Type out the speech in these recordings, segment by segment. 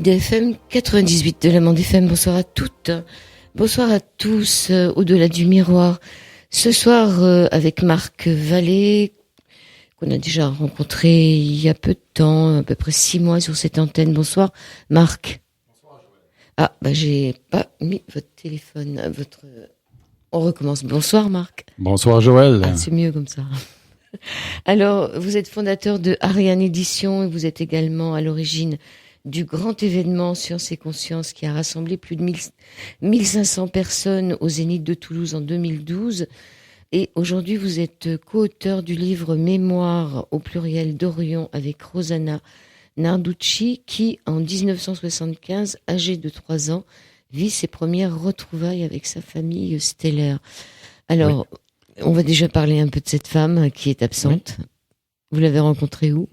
d'IDFM 98 de la Mande FM. Bonsoir à toutes, bonsoir à tous, au-delà du miroir. Ce soir, avec Marc Vallée, qu'on a déjà rencontré il y a peu de temps, à peu près 6 mois sur cette antenne. Bonsoir, Marc. Bonsoir, Joël. Ah, j'ai pas mis votre téléphone, On recommence. Bonsoir, Marc. Bonsoir, Joël. Ah, c'est mieux comme ça. Alors, vous êtes fondateur de Ariane Édition et vous êtes également à l'origine du grand événement Science et Conscience qui a rassemblé plus de 1500 personnes au Zénith de Toulouse en 2012. Et aujourd'hui, vous êtes co-auteur du livre Mémoire au pluriel d'Orion avec Rosanna Narducci qui, en 1975, âgée de 3 ans, vit ses premières retrouvailles avec sa famille stellaire. Alors, on va déjà parler un peu de cette femme qui est absente. Oui. Vous l'avez rencontrée où ?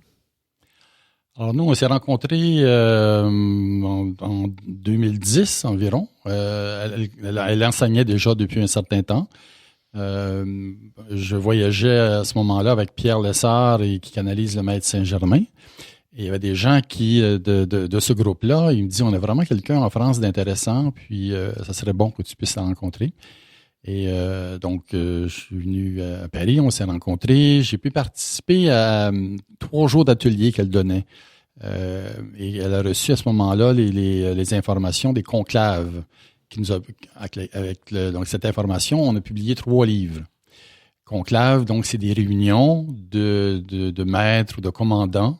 Alors nous, on s'est rencontrés en 2010 environ. Elle enseignait déjà depuis un certain temps. Je voyageais à ce moment-là avec Pierre Lessard et qui canalise le Maître Saint-Germain. Et il y avait des gens qui, de ce groupe-là, ils me disent, on a vraiment quelqu'un en France d'intéressant, puis ça serait bon que tu puisses la rencontrer. Et donc, je suis venu à Paris, on s'est rencontrés. J'ai pu participer à 3 jours d'atelier qu'elle donnait. Et elle a reçu à ce moment-là les informations des conclaves. Qui nous a, donc, cette information, on a publié 3 livres. Conclaves, donc, c'est des réunions de maîtres ou de commandants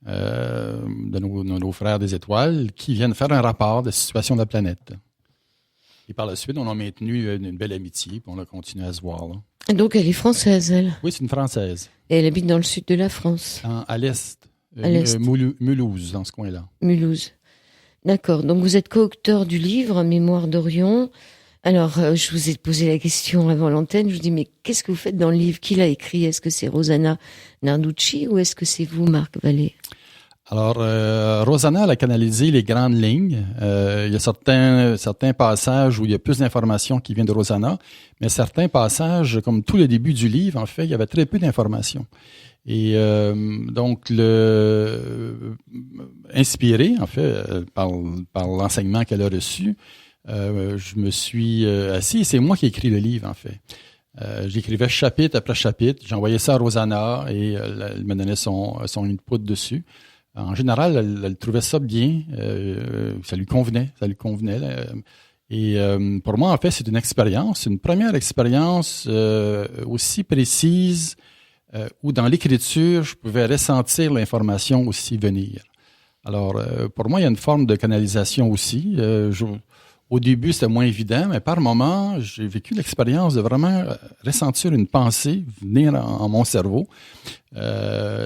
de nos frères des étoiles qui viennent faire un rapport de la situation de la planète. Et par la suite, on a maintenu une belle amitié, puis on a continué à se voir. Là. Donc, elle est française, elle ? Oui, c'est une Française. Et elle habite dans le sud de la France ? À l'est. À l'est. Mulhouse, dans ce coin-là. Mulhouse. D'accord. Donc, vous êtes co-auteur du livre Mémoire d'Orion. Alors, je vous ai posé la question avant l'antenne. Je vous dis, mais qu'est-ce que vous faites dans le livre ? Qui l'a écrit ? Est-ce que c'est Rosanna Narducci ou est-ce que c'est vous, Marc Vallée ? Alors, Rosanna, elle a canalisé les grandes lignes. Il y a certains passages où il y a plus d'informations qui viennent de Rosanna, mais certains passages, comme tout le début du livre, en fait, il y avait très peu d'informations. Et donc, inspiré, en fait, par l'enseignement qu'elle a reçu, je me suis assis et c'est moi qui ai écrit le livre, en fait. J'écrivais chapitre après chapitre, j'envoyais ça à Rosanna et elle me donnait son input dessus. En général, elle trouvait ça bien, ça lui convenait. Et pour moi, en fait, c'est une première expérience aussi précise où dans l'écriture, je pouvais ressentir l'information aussi venir. Alors, pour moi, il y a une forme de canalisation aussi. Au début, c'était moins évident, mais par moments, j'ai vécu l'expérience de vraiment ressentir une pensée venir en mon cerveau.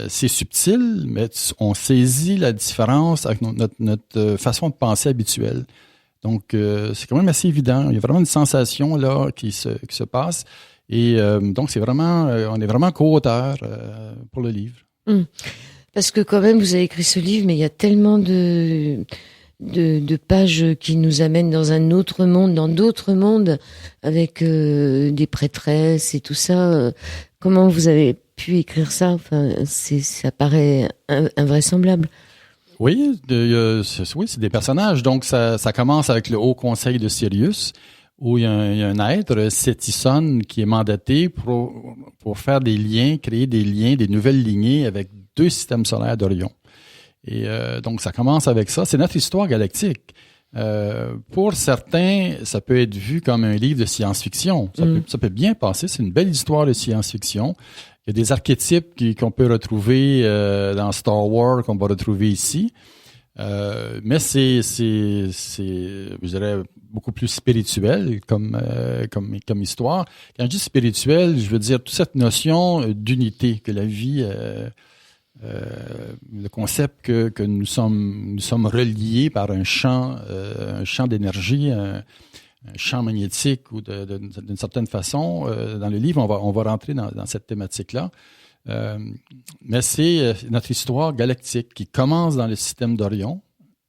C'est subtil, mais on saisit la différence avec notre façon de penser habituelle. Donc, c'est quand même assez évident. Il y a vraiment une sensation là qui se passe. Et donc, on est vraiment co-auteur pour le livre. Parce que quand même, vous avez écrit ce livre, mais il y a tellement de pages qui nous amènent dans un autre monde, dans d'autres mondes, avec des prêtresses et tout ça. Comment vous avez pu écrire ça ? Enfin, ça paraît invraisemblable. Oui, c'est des personnages. Donc, ça commence avec le Haut Conseil de Sirius, où il y a un être, Setison, qui est mandaté pour faire des liens, créer des liens, des nouvelles lignées avec 2 systèmes solaires d'Orion. Et donc, ça commence avec ça. C'est notre histoire galactique. Pour certains, ça peut être vu comme un livre de science-fiction. Ça peut bien passer. C'est une belle histoire de science-fiction. Il y a des archétypes qu'on peut retrouver dans Star Wars, qu'on va retrouver ici. Mais c'est, je dirais, beaucoup plus spirituel comme histoire. Quand je dis spirituel, je veux dire toute cette notion d'unité, que la vie... le concept que nous sommes reliés par un champ d'énergie, un champ magnétique ou d'une certaine façon. Dans le livre, on va rentrer dans cette thématique-là. Mais c'est notre histoire galactique qui commence dans le système d'Orion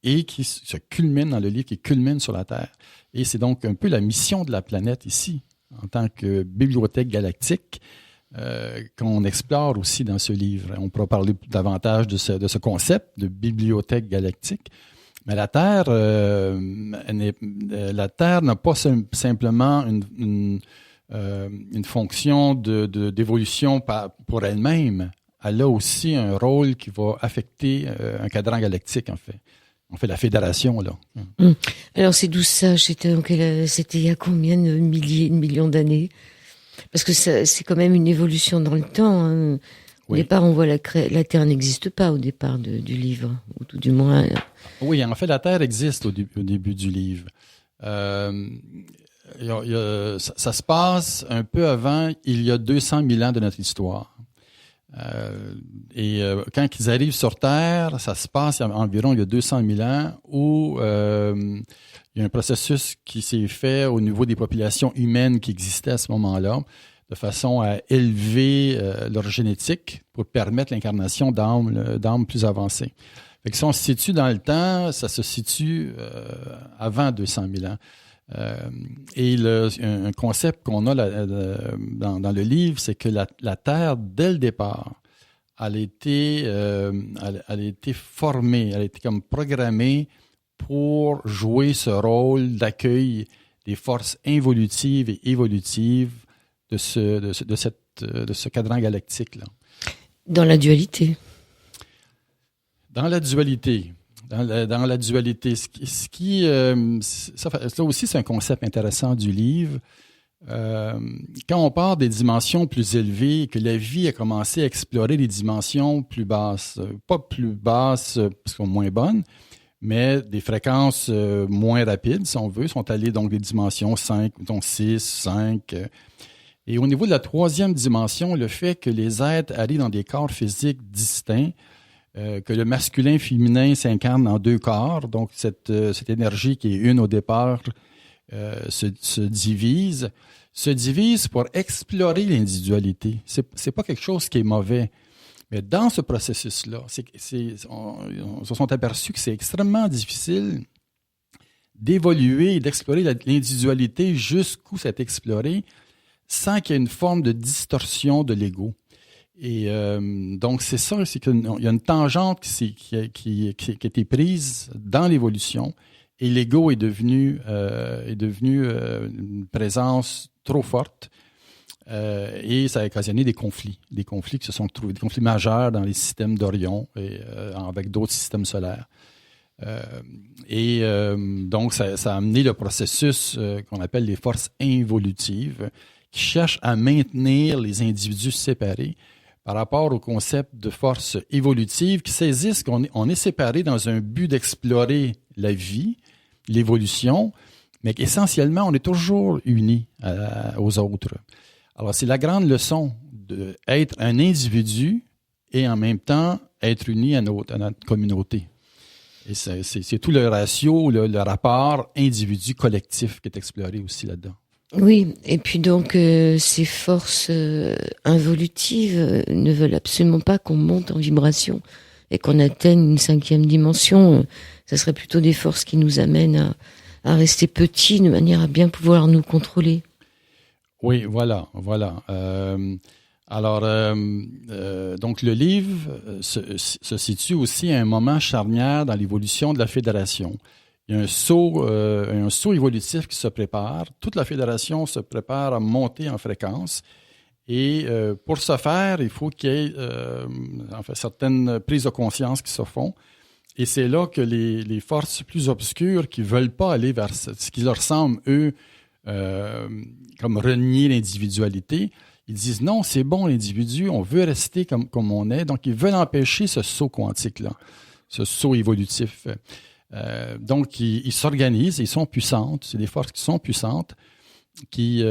et qui se culmine dans le livre, qui culmine sur la Terre. Et c'est donc un peu la mission de la planète ici, en tant que bibliothèque galactique, qu'on explore aussi dans ce livre. On pourra parler davantage de ce concept de bibliothèque galactique. Mais la Terre, la Terre n'a pas simplement une fonction d'évolution pour elle-même. Elle a aussi un rôle qui va affecter un cadran galactique, en fait. On fait la fédération, là. Alors, ces 12 sages, c'était il y a combien de milliers, de millions d'années? Parce que c'est quand même une évolution dans le temps. Hein. Au départ, on voit la Terre n'existe pas au départ du livre, ou tout du moins. Oui, en fait, la Terre existe au début du livre. Ça se passe un peu avant, il y a 200 000 ans de notre histoire. Quand ils arrivent sur Terre, ça se passe environ il y a 200 000 ans où il y a un processus qui s'est fait au niveau des populations humaines qui existaient à ce moment-là, de façon à élever leur génétique pour permettre l'incarnation d'âmes plus avancées. Fait que si on se situe dans le temps, ça se situe avant 200 000 ans. Un concept qu'on a dans le livre, c'est que la Terre, dès le départ, elle a été formée, elle a été comme programmée pour jouer ce rôle d'accueil des forces involutives et évolutives de ce cadran galactique-là. Dans la dualité. Dans la dualité. Dans la dualité. Ça aussi, c'est un concept intéressant du livre. Quand on part des dimensions plus élevées, que la vie a commencé à explorer les dimensions plus basses, pas plus basses parce qu'elles sont moins bonnes, mais des fréquences moins rapides, si on veut, sont allées donc des dimensions 5, donc 6, 5. Et au niveau de la troisième dimension, le fait que les êtres arrivent dans des corps physiques distincts, que le masculin et féminin s'incarnent dans deux corps, donc cette énergie qui est une au départ se divise pour explorer l'individualité. C'est pas quelque chose qui est mauvais. Mais dans ce processus-là, on se sont aperçus que c'est extrêmement difficile d'évoluer et d'explorer l'individualité jusqu'où c'est exploré sans qu'il y ait une forme de distorsion de l'ego. Et donc, c'est ça, c'est qu'il y a une tangente qui a été prise dans l'évolution et l'ego est devenu une présence trop forte et ça a occasionné des conflits qui se sont trouvés, des conflits majeurs dans les systèmes d'Orion et avec d'autres systèmes solaires. Donc, ça a amené le processus qu'on appelle les forces involutives qui cherchent à maintenir les individus séparés par rapport au concept de force évolutive qui saisissent qu'on est séparés dans un but d'explorer la vie, l'évolution, mais qu'essentiellement, on est toujours unis aux autres. Alors, c'est la grande leçon d'être un individu et en même temps être uni à notre communauté. Et c'est tout le ratio, le rapport individu-collectif qui est exploré aussi là-dedans. Oui, et puis donc ces forces involutives ne veulent absolument pas qu'on monte en vibration et qu'on atteigne une 5e dimension. Ça serait plutôt des forces qui nous amènent à rester petits de manière à bien pouvoir nous contrôler. Oui, voilà. Donc le livre se situe aussi à un moment charnière dans l'évolution de la Fédération. Il y a un saut évolutif qui se prépare. Toute la Fédération se prépare à monter en fréquence. Et pour ce faire, il faut qu'il y ait certaines prises de conscience qui se font. Et c'est là que les forces plus obscures qui ne veulent pas aller vers ce qui leur semble, eux, comme renier l'individualité, ils disent non, c'est bon l'individu, on veut rester comme on est. Donc, ils veulent empêcher ce saut quantique-là, ce saut évolutif. Donc, ils s'organisent, ils sont puissantes. C'est des forces qui sont puissantes, qui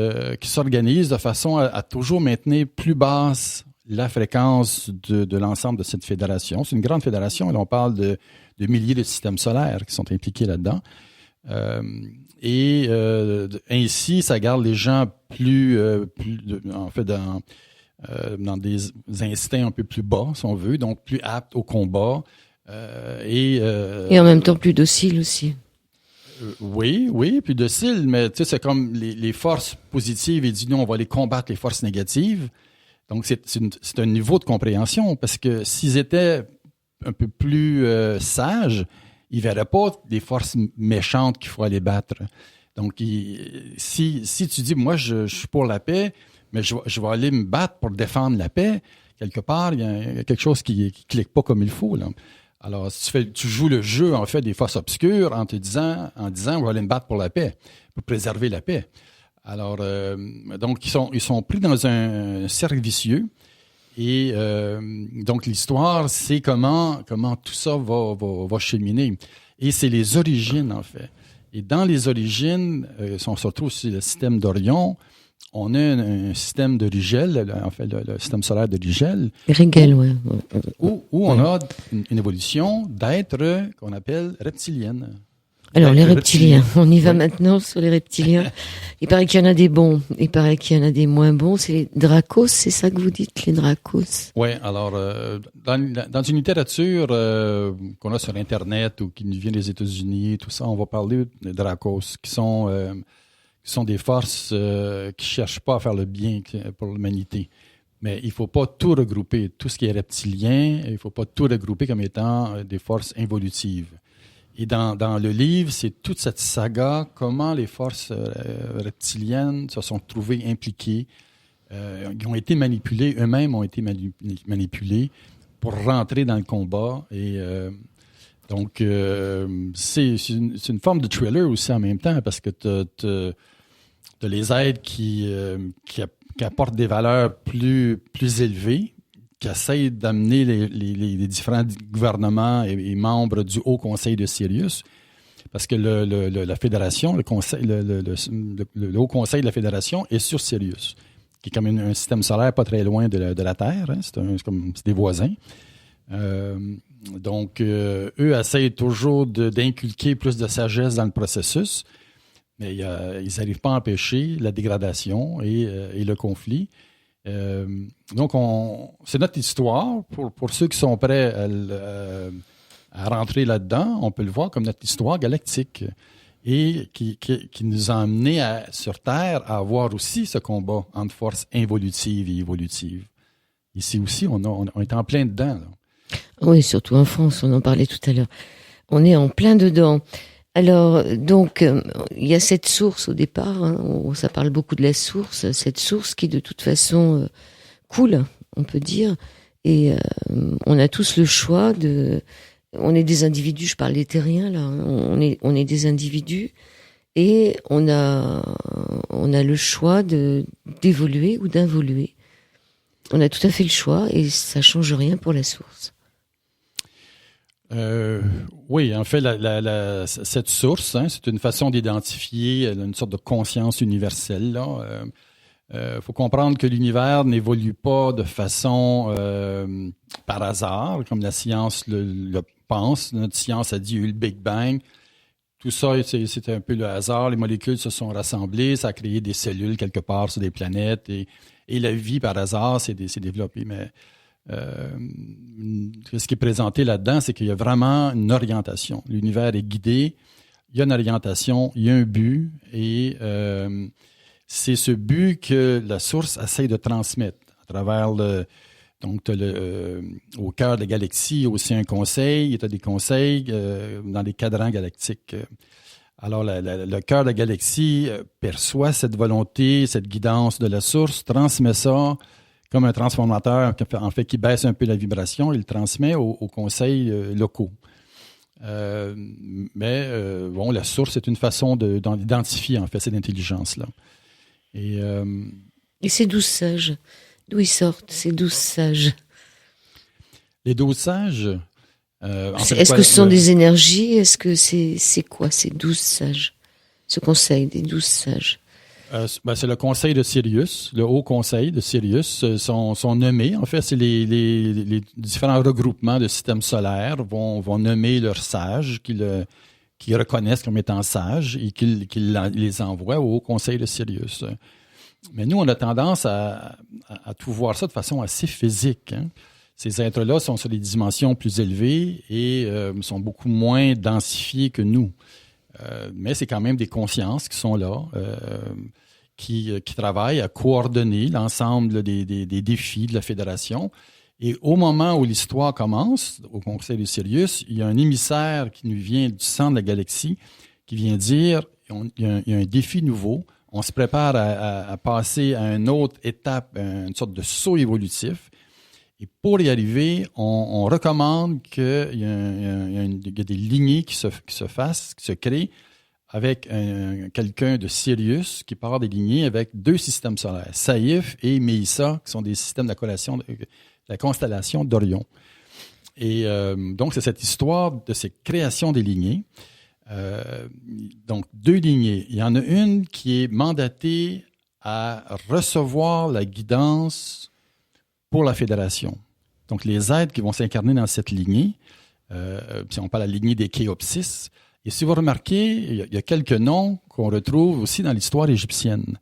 s'organisent de façon à toujours maintenir plus basse la fréquence de l'ensemble de cette fédération. C'est une grande fédération. Là, on parle de milliers de systèmes solaires qui sont impliqués là-dedans. Ainsi, ça garde les gens dans des instincts un peu plus bas, si on veut, donc plus aptes au combat. Et en même temps plus docile aussi. Oui, plus docile, mais tu sais, c'est comme les forces positives et dit non, on va aller combattre les forces négatives. Donc, c'est un niveau de compréhension parce que s'ils étaient un peu plus sages, ils ne verraient pas des forces méchantes qu'il faut aller battre. Donc, si tu dis, moi, je suis pour la paix, mais je vais aller me battre pour défendre la paix, quelque part, il y a quelque chose qui ne clique pas comme il faut, là. Alors, si tu joues le jeu, en fait, des forces obscures en disant, on va aller me battre pour la paix, pour préserver la paix. Alors, donc, ils sont pris dans un cercle vicieux. Et donc, l'histoire, c'est comment tout ça va cheminer. Et c'est les origines, en fait. Et dans les origines, si on se retrouve sur le système d'Orion, on a un système de Rigel, en fait, le système solaire de Rigel. Rigel, oui. Où on a une évolution d'êtres qu'on appelle reptiliennes. Alors, les reptiliens, on y va maintenant sur les reptiliens. Il paraît qu'il y en a des bons, il paraît qu'il y en a des moins bons. C'est les Dracos, c'est ça que vous dites, les Dracos? Oui, alors, dans une littérature qu'on a sur Internet ou qui nous vient des États-Unis, tout ça, on va parler des Dracos, qui sont des forces qui ne cherchent pas à faire le bien pour l'humanité. Mais il ne faut pas tout regrouper. Tout ce qui est reptilien, il ne faut pas tout regrouper comme étant des forces involutives. Et dans le livre, c'est toute cette saga, comment les forces reptiliennes se sont trouvées impliquées, ils ont été manipulés, eux-mêmes ont été manipulés pour rentrer dans le combat. Et donc, c'est une forme de thriller aussi en même temps, parce que tu as les êtres qui apportent des valeurs plus élevées, qui essayent d'amener les différents gouvernements et membres du Haut Conseil de Sirius, parce que la Fédération, le Haut Conseil de la Fédération est sur Sirius, qui est comme un système solaire pas très loin de la Terre, hein, c'est des voisins. Donc, eux essayent toujours d'inculquer plus de sagesse dans le processus, mais ils n'arrivent pas à empêcher la dégradation et le conflit. Donc, c'est notre histoire. Pour ceux qui sont prêts à rentrer là-dedans, on peut le voir comme notre histoire galactique et qui nous a amenés sur Terre à avoir aussi ce combat entre forces involutives et évolutives. Ici aussi, on est en plein dedans, là. Oui, surtout en France, on en parlait tout à l'heure. On est en plein dedans. Alors, donc, il y a cette source au départ, hein, ça parle beaucoup de la source, cette source qui de toute façon coule, on peut dire, et on a tous le choix on est des individus, je parle des terriens là, hein, on est des individus, et on a le choix d'évoluer ou d'involuer. On a tout à fait le choix, et ça change rien pour la source. Oui, en fait, cette source, hein, c'est une façon d'identifier une sorte de conscience universelle. Il faut comprendre que l'univers n'évolue pas de façon par hasard, comme la science le pense. Notre science a dit il y a eu le Big Bang. Tout ça, c'est un peu le hasard. Les molécules se sont rassemblées, ça a créé des cellules quelque part sur des planètes. Et la vie, par hasard, s'est développée. Mais ce qui est présenté là-dedans, c'est qu'il y a vraiment une orientation. L'univers est guidé, il y a une orientation, il y a un but, et c'est ce but que la source essaie de transmettre à travers donc, au cœur de la galaxie, il y a aussi un conseil, il y a des conseils dans les cadrans galactiques. Alors, le cœur de la galaxie perçoit cette volonté, cette guidance de la source, transmet ça comme un transformateur, en fait, qui baisse un peu la vibration, il le transmet aux conseils locaux. Mais la source, c'est une façon d'identifier, en fait, cette intelligence-là. Et ces 12 sages, d'où ils sortent, ces 12 sages? Les 12 sages... est-ce que ce sont des énergies? Est-ce que c'est quoi, ces 12 sages? Ce conseil des 12 sages? C'est le conseil de Sirius, le haut conseil de Sirius, sont nommés. En fait, c'est les différents regroupements de systèmes solaires vont nommer leurs sages qu'ils reconnaissent comme étant sages et qu'ils les envoient au haut conseil de Sirius. Mais nous, on a tendance à tout voir ça de façon assez physique, hein. Ces êtres-là sont sur des dimensions plus élevées et sont beaucoup moins densifiés que nous. Mais c'est quand même des consciences qui sont là, qui travaillent à coordonner l'ensemble des défis de la Fédération Et au moment où l'histoire commence, au Conseil de Sirius, il y a un émissaire qui nous vient du centre de la galaxie qui vient dire il y a un défi nouveau. On se prépare à passer à une autre étape, une sorte de saut évolutif. Et pour y arriver, on recommande qu'il y a des lignées qui se fassent, qui se créent avec quelqu'un de Sirius qui part des lignées avec 2 systèmes solaires, Saïf et Meissa, qui sont des systèmes de la constellation d'Orion. Et donc, c'est cette histoire de ces créations des lignées. Donc, 2 lignées. Il y en a une qui est mandatée à recevoir la guidance pour la Fédération. Donc, les êtres qui vont s'incarner dans cette lignée, si on parle de la lignée des Khéopsis, et si vous remarquez, il y a quelques noms qu'on retrouve aussi dans l'histoire égyptienne.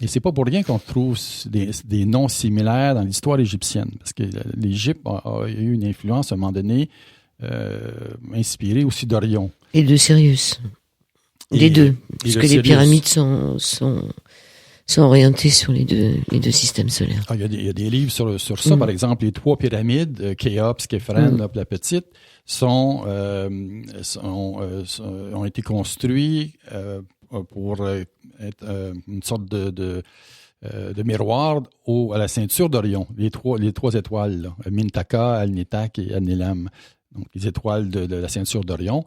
Et c'est pas pour rien qu'on trouve des noms similaires dans l'histoire égyptienne, parce que l'Égypte a eu une influence à un moment donné inspirée aussi d'Orion. Et de Sirius. Les deux. Parce que les pyramides sont orientées sur les deux systèmes solaires. Il y a des livres sur ça. Par exemple, les 3 pyramides, Khéops, Képhren, la petite, ont été construits pour être une sorte de miroir à la ceinture d'Orion. Les trois étoiles, là, Mintaka, Al-Nitak et Al-Nilam. Donc, les étoiles de la ceinture d'Orion.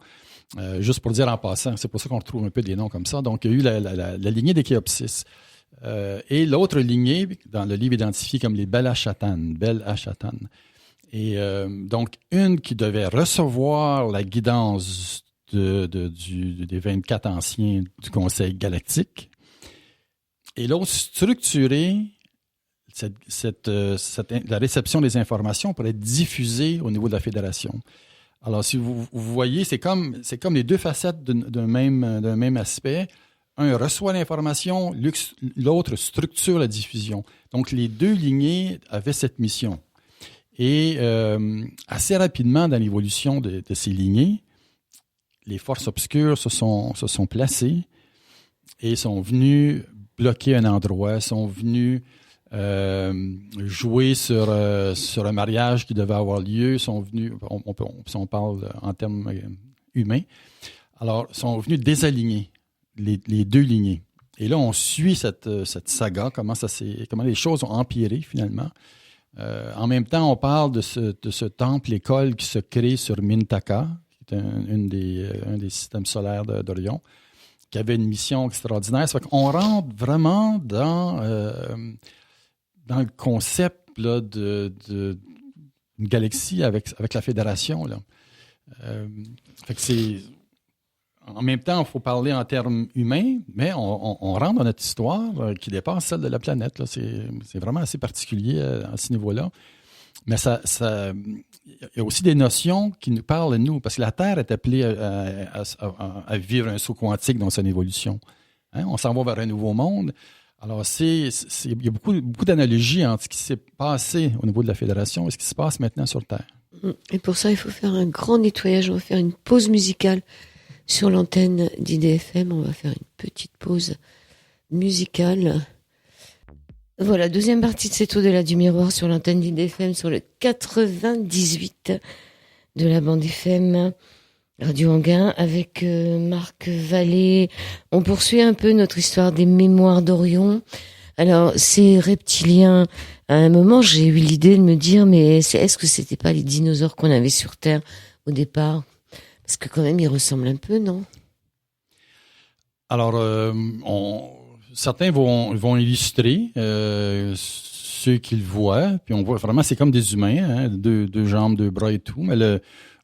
Juste pour dire en passant, c'est pour ça qu'on retrouve un peu des noms comme ça. Donc, il y a eu la lignée des Khéopsis. Et l'autre lignée, dans le livre identifié comme les Bel Hachatan. Et donc, une qui devait recevoir la guidance des 24 anciens du Conseil galactique. Et l'autre, structurer la réception des informations pour être diffusée au niveau de la Fédération. Alors, si vous voyez, c'est comme les 2 facettes d'un même aspect. Un reçoit l'information, l'autre structure la diffusion. Donc, les 2 lignées avaient cette mission. Et assez rapidement, dans l'évolution de ces lignées, les forces obscures se sont placées et sont venues bloquer un endroit, sont venues jouer sur un mariage qui devait avoir lieu, sont venus, on parle en termes humains, alors sont venus désaligner les 2 lignées. Et là, on suit cette saga, comment les choses ont empiré finalement. En même temps, on parle de ce temple-école qui se crée sur Mintaka, qui est un des systèmes solaires d'Orion, qui avait une mission extraordinaire. Ça fait qu'on rentre vraiment dans le concept là, d'une galaxie avec la Fédération. Là. Fait que c'est... En même temps, il faut parler en termes humains, mais on rentre dans notre histoire qui dépasse celle de la planète. Là. C'est vraiment assez particulier à ce niveau-là. Mais il y a aussi des notions qui nous parlent de nous, parce que la Terre est appelée à vivre un saut quantique dans son évolution. Hein? On s'en va vers un nouveau monde. Alors, il y a beaucoup d'analogies entre ce qui s'est passé au niveau de la Fédération et ce qui se passe maintenant sur Terre. Et pour ça, il faut faire un grand nettoyage. On va faire une pause musicale sur l'antenne d'IDFM. On va faire une petite pause musicale. Voilà, deuxième partie de cet au-delà du miroir sur l'antenne d'IDFM, sur le 98 de la bande FM Radio Anguin avec Marc Vallée. On poursuit un peu notre histoire des mémoires d'Orion. Alors, ces reptiliens, à un moment, j'ai eu l'idée de me dire, mais est-ce que c'était pas les dinosaures qu'on avait sur Terre au départ? Parce que quand même, ils ressemblent un peu, non? Alors, certains vont illustrer ceux qu'ils voient, puis on voit vraiment, c'est comme des humains, hein, deux jambes, 2 bras et tout, mais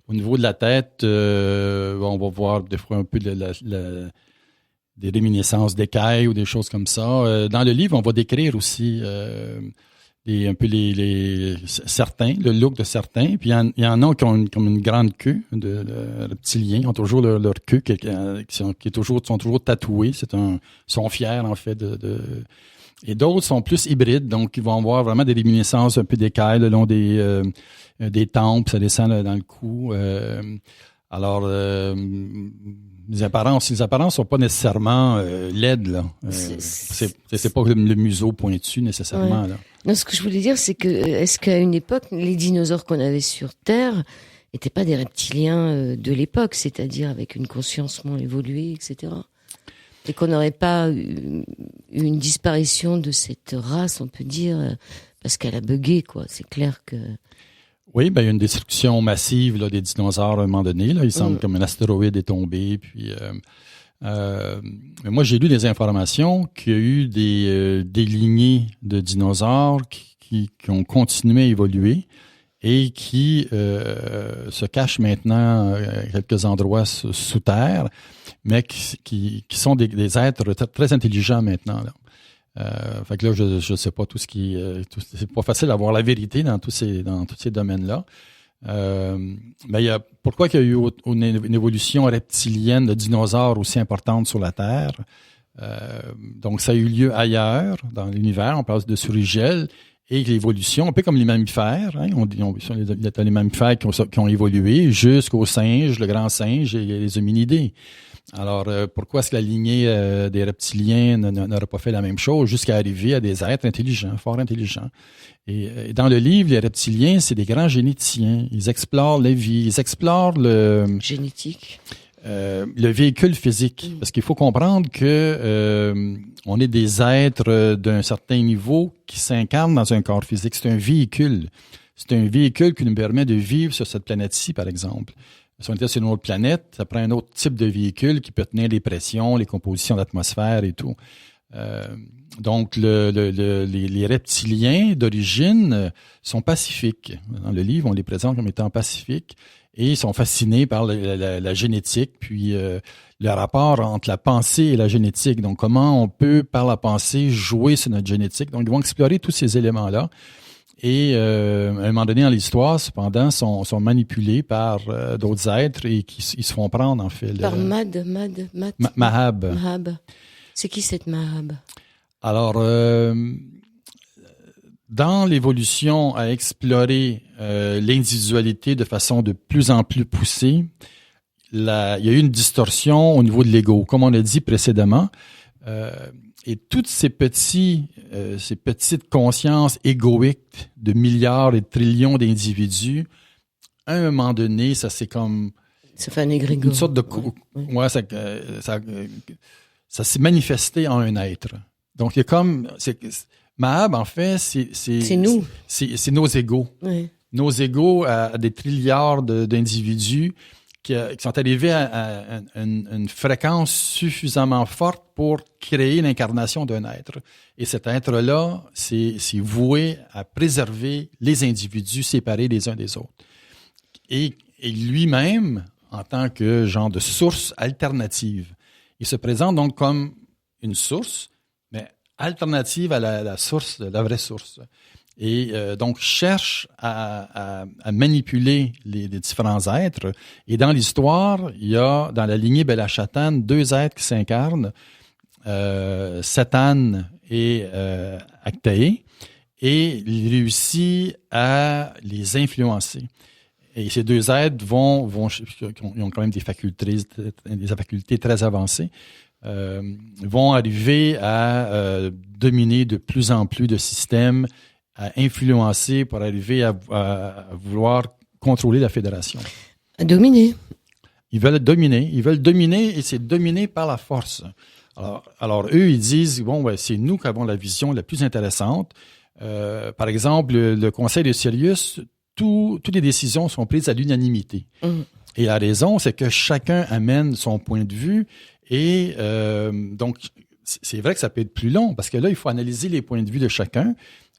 au niveau de la tête, on va voir des fois un peu des réminiscences d'écailles ou des choses comme ça. Dans le livre, on va décrire aussi un peu certains, le look de certains. Puis il y en a qui ont comme une grande queue de reptiliens. Ils ont toujours leur queue sont toujours tatoués. Sont fiers, en fait, et d'autres sont plus hybrides. Donc, ils vont avoir vraiment des réminiscences un peu d'écailles le long des tempes. Ça descend dans le cou. Alors, Les apparences sont pas nécessairement laides, là. C'est pas le museau pointu nécessairement, Ouais. là. Non, ce que je voulais dire, c'est que est-ce qu'à une époque, les dinosaures qu'on avait sur Terre n'étaient pas des reptiliens de l'époque, c'est-à-dire avec une conscience moins évoluée, etc. Et qu'on n'aurait pas eu une disparition de cette race, on peut dire, parce qu'elle a bugué, quoi. C'est clair que... Oui, ben il y a une destruction massive là, des dinosaures à un moment donné. Là. Il semble comme un astéroïde est tombé. Puis, mais moi, j'ai lu des informations qu'il y a eu des lignées de dinosaures qui ont continué à évoluer et qui se cachent maintenant à quelques endroits sous terre, mais qui sont des êtres très intelligents maintenant. Là. Fait que là, je sais pas tout ce qui, c'est pas facile d'avoir la vérité dans tous ces domaines-là. Mais pourquoi qu'il y a eu une évolution reptilienne de dinosaures aussi importante sur la Terre? Donc, ça a eu lieu ailleurs dans l'univers. On parle de surigel et l'évolution, un peu comme les mammifères. Hein, les mammifères qui ont évolué jusqu'aux singes, le grand singe et les hominidés. Alors, pourquoi est-ce que la lignée des reptiliens n'aurait pas fait la même chose jusqu'à arriver à des êtres intelligents, fort intelligents? Et dans le livre, les reptiliens, c'est des grands généticiens. Ils explorent la vie, ils explorent Génétique. Le véhicule physique. Parce qu'il faut comprendre que on est des êtres d'un certain niveau qui s'incarnent dans un corps physique. C'est un véhicule. C'est un véhicule qui nous permet de vivre sur cette planète-ci, par exemple. Si on était sur une autre planète, ça prend un autre type de véhicule qui peut tenir les pressions, les compositions d'atmosphère et tout. Donc, les reptiliens d'origine sont pacifiques. Dans le livre, on les présente comme étant pacifiques et ils sont fascinés par la génétique, puis le rapport entre la pensée et la génétique. Donc, comment on peut, par la pensée, jouer sur notre génétique. Donc, ils vont explorer tous ces éléments-là. Et à un moment donné dans l'histoire, cependant, sont manipulés par d'autres êtres et ils se font prendre, en fait. Par Mahab. Mahab. C'est qui cette Mahab? Alors, dans l'évolution à explorer l'individualité de façon de plus en plus poussée, il y a eu une distorsion au niveau de l'ego, comme on l'a dit précédemment. Et toutes ces petites consciences égoïques de milliards et de trillions d'individus, à un moment donné, ça c'est comme Ça fait un égrégore. une sorte de ça s'est manifesté en un être. Donc il y a comme Mahab en fait, c'est nous. C'est nos égos. Ouais. Nos égos à des trilliards d'individus qui sont arrivés à une fréquence suffisamment forte pour créer l'incarnation d'un être. Et cet être-là, c'est voué à préserver les individus séparés les uns des autres. Et lui-même, en tant que genre de source alternative, il se présente donc comme une source, mais alternative à la source, la vraie source. Et donc cherche à manipuler les différents êtres. Et dans l'histoire, il y a dans la lignée Belashatan 2 êtres qui s'incarnent, Satan et Actaé, et il réussit à les influencer. Et ces 2 êtres ils ont quand même des facultés très avancées, vont arriver à dominer de plus en plus de systèmes, à influencer pour arriver à vouloir contrôler la fédération. À dominer. Ils veulent dominer et c'est dominer par la force. Alors eux, ils disent, bon, ben, c'est nous qui avons la vision la plus intéressante. Par exemple, le Conseil de Sirius, toutes les décisions sont prises à l'unanimité. Et la raison, c'est que chacun amène son point de vue et donc, c'est vrai que ça peut être plus long parce que là, il faut analyser les points de vue de chacun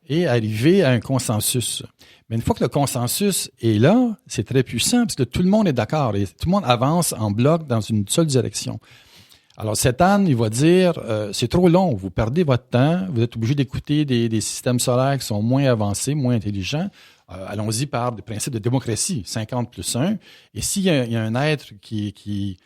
et arriver à un consensus. Mais une fois que le consensus est là, c'est très puissant parce que tout le monde est d'accord et tout le monde avance en bloc dans une seule direction. Alors, Satan, il va dire, c'est trop long, vous perdez votre temps, vous êtes obligé d'écouter des systèmes solaires qui sont moins avancés, moins intelligents. Allons-y par des principes de démocratie, 50+1. Et s'il y a un être qui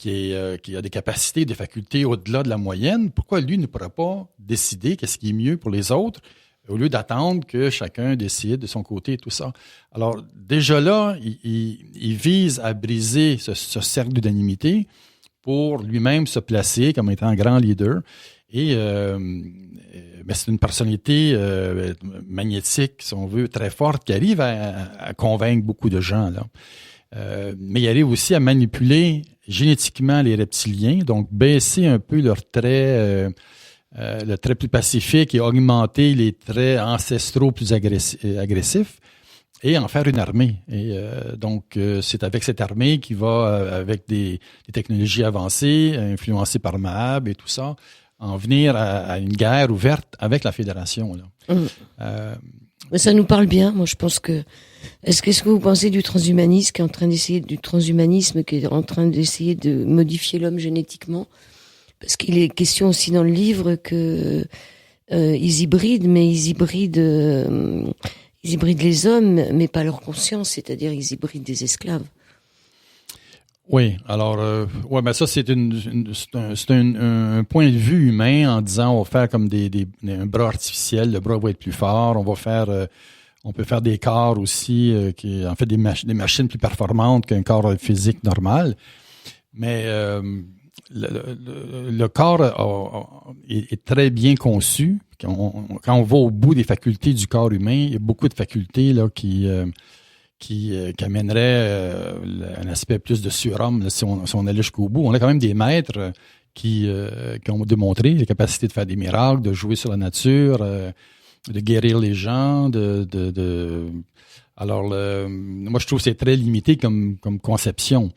a des capacités, des facultés au-delà de la moyenne, pourquoi lui ne pourra pas décider qu'est-ce qui est mieux pour les autres au lieu d'attendre que chacun décide de son côté et tout ça. Alors, déjà là, il vise à briser ce cercle d'unanimité pour lui-même se placer comme étant un grand leader. Et c'est une personnalité magnétique, si on veut, très forte, qui arrive à convaincre beaucoup de gens, là. Mais il arrive aussi à manipuler génétiquement les reptiliens, donc baisser un peu leurs traits, le trait plus pacifique et augmenter les traits ancestraux plus agressifs et en faire une armée. Et donc, c'est avec cette armée qui va, avec des technologies avancées, influencées par Mahab et tout ça, en venir à une guerre ouverte avec la Fédération, là. Mais ça nous parle bien. Moi, je pense que. Est-ce que vous pensez du transhumanisme qui est en train d'essayer de modifier l'homme génétiquement? Parce qu'il est question aussi dans le livre que ils hybrident les hommes, mais pas leur conscience, c'est-à-dire ils hybrident des esclaves. Oui, alors, ça, c'est un point de vue humain en disant on va faire comme un bras artificiel, le bras va être plus fort, on peut faire des corps aussi, en fait des machines plus performantes qu'un corps physique normal. Mais le corps est très bien conçu. Quand on va au bout des facultés du corps humain, il y a beaucoup de facultés là qui amènerait un aspect plus de surhomme là, si on allait jusqu'au bout. On a quand même des maîtres qui ont démontré la capacité de faire des miracles, de jouer sur la nature, de guérir les gens. Alors, moi, je trouve que c'est très limité comme conception.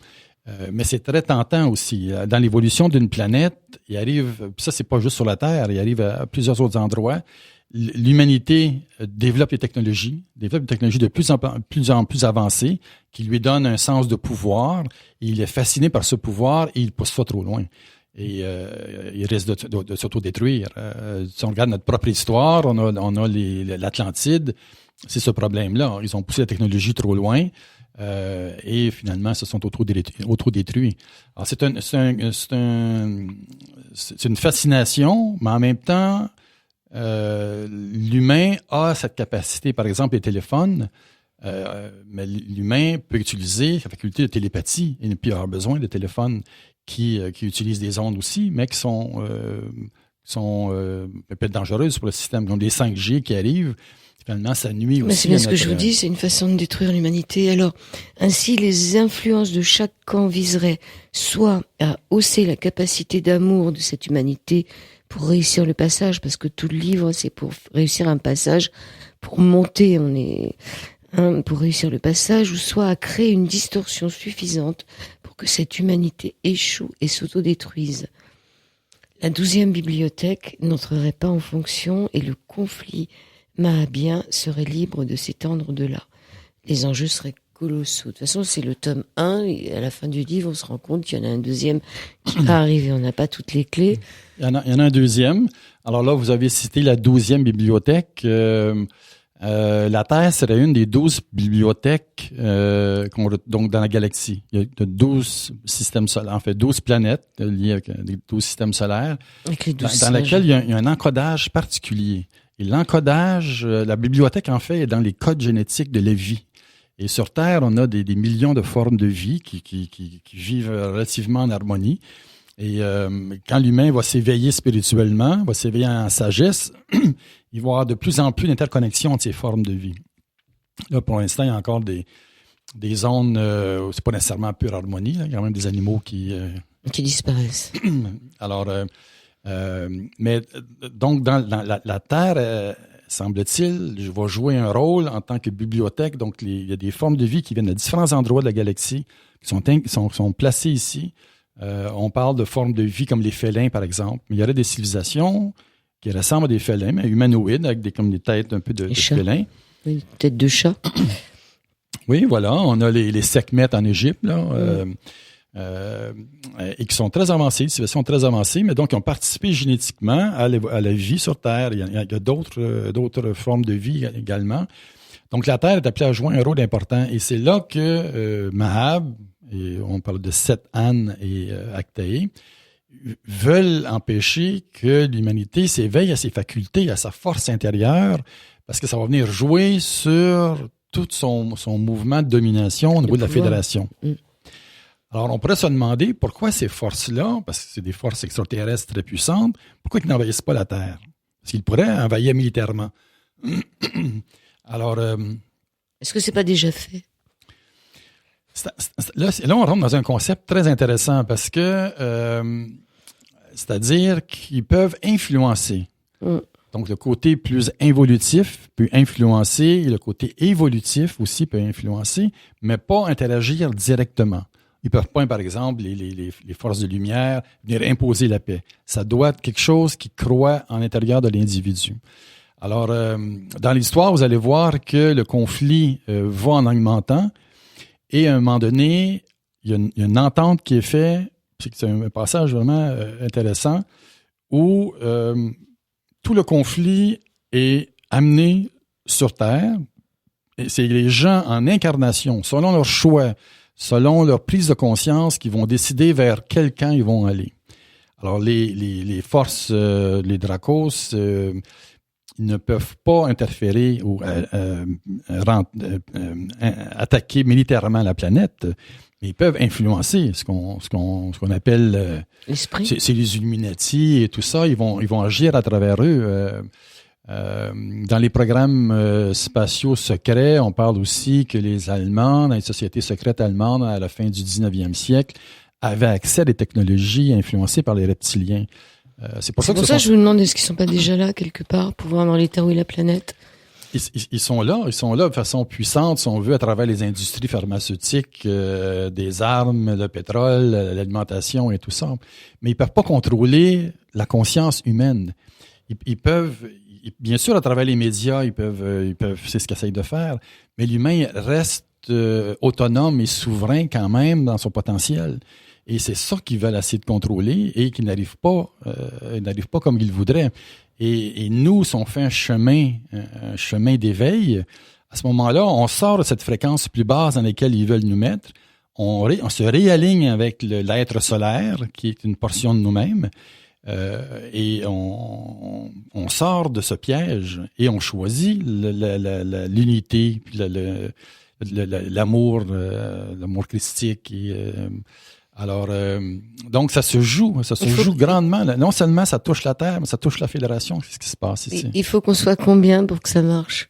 Mais c'est très tentant aussi. Dans l'évolution d'une planète, il arrive, ça c'est pas juste sur la Terre, il arrive à plusieurs autres endroits. L'humanité développe des technologies de plus en plus avancées qui lui donnent un sens de pouvoir. Et il est fasciné par ce pouvoir et il pousse ça trop loin. Et il risque de s'autodétruire. Si on regarde notre propre histoire, on a l'Atlantide, c'est ce problème-là. Ils ont poussé la technologie trop loin. Et finalement, se sont autodétruits. Alors, c'est une fascination, mais en même temps, l'humain a cette capacité, par exemple, les téléphones, mais l'humain peut utiliser sa faculté de télépathie et ne plus avoir besoin de téléphones qui utilisent des ondes aussi, mais qui sont peut-être dangereuses pour le système, comme les 5G qui arrivent. Finalement, ça nuit aussi. Mais c'est bien ce que je vous dis, c'est une façon de détruire l'humanité. Alors, ainsi, les influences de chaque camp viseraient soit à hausser la capacité d'amour de cette humanité pour réussir le passage, parce que tout le livre, c'est pour réussir un passage, pour monter, pour réussir le passage, ou soit à créer une distorsion suffisante pour que cette humanité échoue et s'autodétruise. La 12e bibliothèque n'entrerait pas en fonction et le conflit mahabien serait libre de s'étendre au-delà. Les enjeux seraient colossaux. De toute façon, c'est le tome 1, et à la fin du livre, on se rend compte qu'il y en a un deuxième qui va arriver. On n'a pas toutes les clés. Il y en a un deuxième. Alors là, vous avez cité la 12e bibliothèque. La Terre serait une des 12 bibliothèques donc dans la galaxie. Il y a 12 systèmes solaires, en fait 12 planètes liées avec des 12 systèmes solaires, avec les 12 dans lesquels il y a un encodage particulier. Et l'encodage, la bibliothèque, en fait, est dans les codes génétiques de la vie. Et sur Terre, on a des millions de formes de vie qui vivent relativement en harmonie. Et quand l'humain va s'éveiller spirituellement, va s'éveiller en sagesse, il va y avoir de plus en plus d'interconnexions entre ces formes de vie. Là, pour l'instant, il y a encore des zones où c'est pas nécessairement pure harmonie. Là. Il y a quand même des animaux qui disparaissent. Alors, mais donc, dans la Terre, semble-t-il, va jouer un rôle en tant que bibliothèque. Donc, il y a des formes de vie qui viennent de différents endroits de la galaxie, qui sont placées ici. On parle de formes de vie comme les félins, par exemple. Mais il y aurait des civilisations qui ressemblent à des félins, mais humanoïdes, avec comme des têtes un peu de félins. Une tête de chat. Oui, voilà. On a les Sekhmet en Égypte, là. Et qui sont très avancés, des civilisations très avancées, mais donc qui ont participé génétiquement à la vie sur Terre. Il y a d'autres formes de vie également. Donc la Terre est appelée à jouer un rôle important. Et c'est là que Mahab, et on parle de Set An et Actaé, veulent empêcher que l'humanité s'éveille à ses facultés, à sa force intérieure, parce que ça va venir jouer sur tout son mouvement de domination au niveau de la Fédération. Alors, on pourrait se demander pourquoi ces forces-là, parce que c'est des forces extraterrestres très puissantes, pourquoi ils n'envahissent pas la Terre? Parce qu'ils pourraient envahir militairement. Alors, Est-ce que c'est pas déjà fait? là, on rentre dans un concept très intéressant parce que, c'est-à-dire qu'ils peuvent influencer. Donc, le côté plus involutif peut influencer, et le côté évolutif aussi peut influencer, mais pas interagir directement. Ils peuvent pas, par exemple, les forces de lumière, venir imposer la paix. Ça doit être quelque chose qui croît en l'intérieur de l'individu. Alors, dans l'histoire, vous allez voir que le conflit va en augmentant et à un moment donné, il y a une entente qui est faite, c'est un passage vraiment intéressant, où tout le conflit est amené sur Terre. Et c'est les gens en incarnation, selon leur choix, selon leur prise de conscience, qui vont décider vers quel camp ils vont aller. Alors, les forces, les Dracos, ils ne peuvent pas interférer ou attaquer militairement la planète, mais ils peuvent influencer ce qu'on appelle l'esprit. C'est les Illuminati et tout ça. Ils vont agir à travers eux. Dans les programmes spatiaux secrets, on parle aussi que les Allemands, dans les sociétés secrètes allemandes à la fin du 19e siècle, avaient accès à des technologies influencées par les reptiliens. C'est pour ça que je vous demande, est-ce qu'ils sont pas déjà là quelque part pour voir dans l'état où est la planète? Ils sont là de façon puissante, si on veut, à travers les industries pharmaceutiques, des armes, le pétrole, l'alimentation et tout ça. Mais ils peuvent pas contrôler la conscience humaine. Ils peuvent, bien sûr, à travers les médias, ils peuvent, c'est ce qu'ils essayent de faire, mais l'humain reste autonome et souverain quand même dans son potentiel. Et c'est ça qu'ils veulent essayer de contrôler et qu'ils n'arrivent pas comme ils voudraient. Et nous, si on fait un chemin d'éveil, à ce moment-là, on sort de cette fréquence plus basse dans laquelle ils veulent nous mettre. On se réaligne avec l'être solaire, qui est une portion de nous-mêmes, et on sort de ce piège et on choisit l'unité, puis l'amour christique. Alors, donc, ça se joue grandement. Non seulement ça touche la Terre, mais ça touche la Fédération. Qu'est-ce qui se passe ici? Il faut qu'on soit combien pour que ça marche?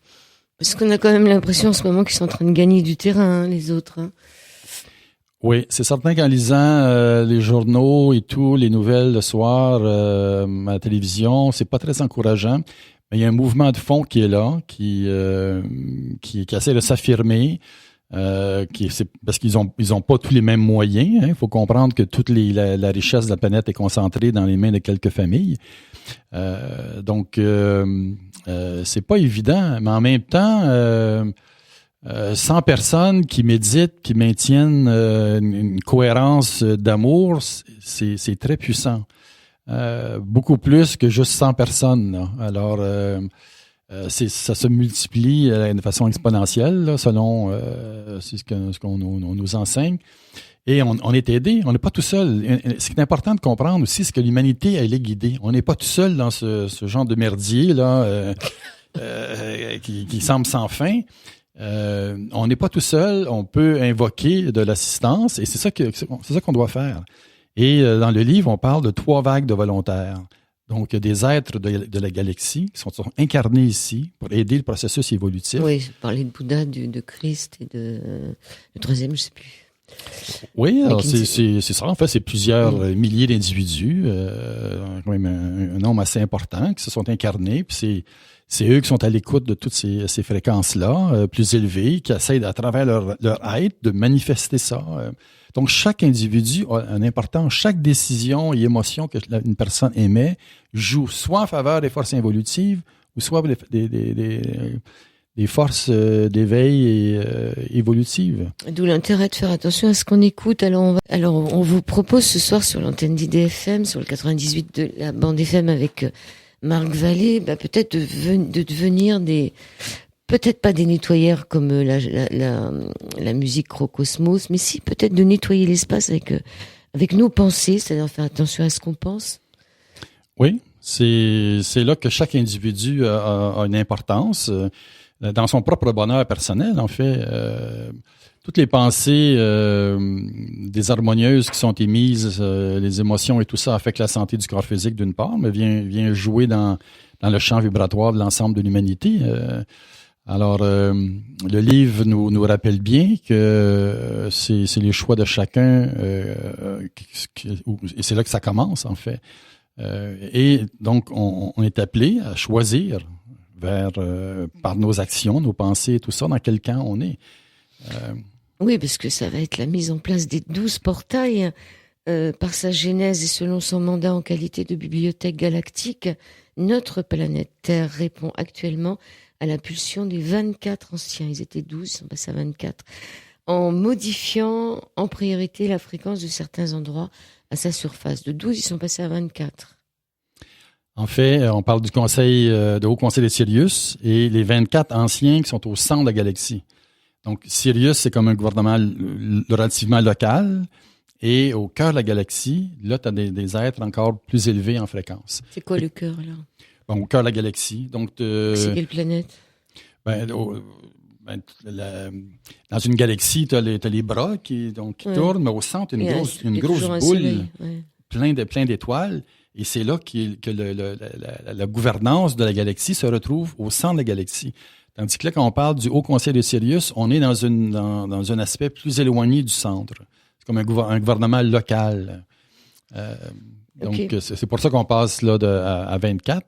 Parce qu'on a quand même l'impression en ce moment qu'ils sont en train de gagner du terrain, les autres. Hein. Oui, c'est certain qu'en lisant les journaux et tout, les nouvelles le soir à la télévision, c'est pas très encourageant. Mais il y a un mouvement de fond qui est là, qui essaie de s'affirmer. Parce qu'ils ont pas tous les mêmes moyens. Il faut comprendre que toute la richesse de la planète est concentrée dans les mains de quelques familles. Donc, c'est pas évident. Mais en même temps, 100 personnes qui méditent, qui maintiennent une cohérence d'amour, c'est très puissant. Beaucoup plus que juste 100 personnes. Là. Alors, ça se multiplie de façon exponentielle, là, selon ce qu'on nous enseigne. Et on est aidé, on n'est pas tout seul. Ce qui est important de comprendre aussi, c'est que l'humanité, elle est guidée. On n'est pas tout seul dans ce genre de merdier là, qui semble sans fin. On n'est pas tout seul, on peut invoquer de l'assistance, et c'est ça qu'on doit faire. Et dans le livre, on parle de 3 vagues de volontaires. Donc, des êtres de la galaxie qui sont incarnés ici pour aider le processus évolutif. Oui, je parlais de Bouddha, de Christ et le troisième, je ne sais plus. Oui, alors c'est ça. En fait, c'est plusieurs milliers d'individus, quand même un nombre assez important qui se sont incarnés. Puis c'est eux qui sont à l'écoute de toutes ces fréquences-là, plus élevées, qui essayent à travers leur être de manifester ça. Donc, chaque individu a un important. Chaque décision et émotion qu'une personne émet joue soit en faveur des forces involutives ou soit des forces d'éveil et évolutives. D'où l'intérêt de faire attention à ce qu'on écoute. Alors, on vous propose ce soir sur l'antenne d'IDFM, sur le 98 de la bande FM avec Marc Vallée, peut-être de devenir peut-être pas des nettoyeurs comme la musique Crocosmos, mais si peut-être de nettoyer l'espace avec nos pensées, c'est-à-dire faire attention à ce qu'on pense. Oui, c'est là que chaque individu a une importance. dans son propre bonheur personnel, en fait. Toutes les pensées désharmonieuses qui sont émises, les émotions et tout ça affectent la santé du corps physique d'une part, mais vient jouer dans le champ vibratoire de l'ensemble de l'humanité. Alors, le livre nous rappelle bien que c'est les choix de chacun, et c'est là que ça commence, en fait. Et donc, on est appelé à choisir par nos actions, nos pensées et tout ça, dans quel camp on est. Oui, parce que ça va être la mise en place des 12 portails. Par sa genèse et selon son mandat en qualité de bibliothèque galactique, notre planète Terre répond actuellement à la pulsion des 24 anciens. Ils étaient 12, ils sont passés à 24. En modifiant en priorité la fréquence de certains endroits à sa surface. De 12, ils sont passés à 24. En fait, on parle du Haut Conseil de Sirius et les 24 anciens qui sont au centre de la galaxie. Donc, Sirius, c'est comme un gouvernement relativement local. Et au cœur de la galaxie, là, tu as des êtres encore plus élevés en fréquence. C'est quoi le cœur, là? Bon, au cœur de la galaxie. Donc, c'est quelle planète? Dans une galaxie, tu as les bras qui tournent, mais au centre, une grosse boule plein d'étoiles. Et c'est là que la gouvernance de la galaxie se retrouve au centre de la galaxie. Tandis que là, quand on parle du Haut Conseil de Sirius, on est dans un aspect plus éloigné du centre. C'est comme un gouvernement local. Donc, c'est pour ça qu'on passe là à 24.